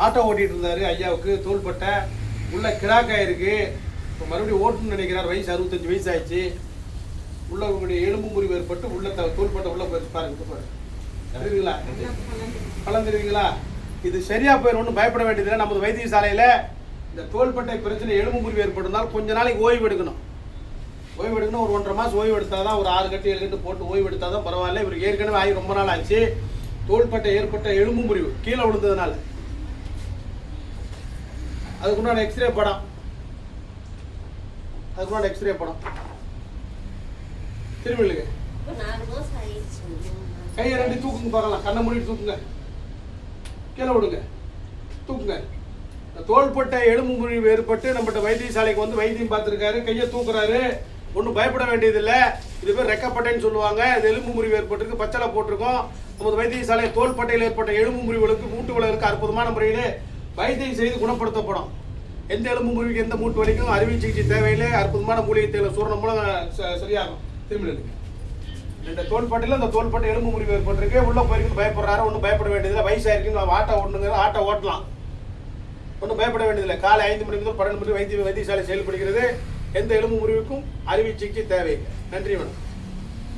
Auto ஓட்டிகிட்டு இருந்தார் ஐயாவுக்கு தோள்பட்டை உள்ள கிராக்காக இருக்குது. இப்போ மறுபடியும் ஓட்டுன்னு நினைக்கிறார். வயசு 65 வயசு ஆயிடுச்சு. உள்ள உங்களுடைய எலும்பு முறிவு ஏற்பட்டு உள்ள தோள்பட்டை உள்ள போய் பாருங்க. தெரியுங்களா? பழம் தெரியுங்களா? இது சரியா போயிடும், ஒன்றும் பயப்பட வேண்டியதில்லை. நமது வைத்தியசாலையில் இந்த தோள்பட்டை பிரச்சனை எலும்பு முறிவு ஏற்பட்டிருந்தால் கொஞ்ச நாளைக்கு ஓய்வு எடுக்கணும். ஒரு 1.5 மாதம் ஓய்வு எடுத்தால் தான், ஒரு 6 கட்டு 7 கட்டு போட்டு ஓய்வு எடுத்தால் தான் பரவாயில்ல. இவருக்கு ஏற்கனவே ஆகி ரொம்ப நாள் ஆச்சு. தோள்பட்டை ஏற்பட்ட எலும்பு முறிவு கீழே விழுந்ததுனால அதுக்குண்டான எக்ஸ்ரே படம் திரும்பிங்க. கையை 2 தூக்குங்க பார்க்கலாம். கண்ணை மூடிட்டு தூக்குங்க. கீழே விடுங்க. தூக்குங்க. தோள்பட்டை எலும்பு முறிவு ஏற்பட்டு நம்மகிட்ட வைத்தியசாலைக்கு வந்து வைத்தியம் பார்த்துருக்காரு. கையை தூக்குறாரு. ஒன்றும் பயப்பட வேண்டியதில்லை. இது பேர் ரெக்கப்பட்டைன்னு சொல்லுவாங்க. இது எலும்பு முறிவு ஏற்பட்டிருக்கு. பச்சளை போட்டிருக்கோம். நமது வைத்தியசாலை தோள்பட்டையில் ஏற்பட்ட எலும்பு முறிவுகளுக்கு மூட்டு வலருக்கு அற்புதமான முறையில் வைத்தியம் செய்து குணப்படுத்தப்படும். எந்த எலும்பு முறிவுக்கு எந்த மூட்டு வலிக்கும் அறுவை சிகிச்சை தேவையில்லை. அற்புதமான மூலிகை தேவை சூரணம் மூலம் சரியாகும். திரும்பி இந்த தோள்பட்டையில் இந்த தோள்பட்டை எலும்பு முறிவு ஏற்பட்டிருக்கு. உள்ள போயிருக்குன்னு பயப்படுறாரு. ஒன்றும் பயப்பட வேண்டியதில்லை. வயசாயிருக்குன்னு ஆட்டோ ஓட்டணுங்கிற ஆட்டோ ஓட்டலாம். ஒன்றும் பயப்பட வேண்டியதில்லை. காலை 5 மணி முதல் 12 மணி வைத்தியசாலை செயல்படுகிறது. எந்த எலும்பு முறிவுக்கும் அறுவை சிகிச்சை தேவை. நன்றி மேடம்.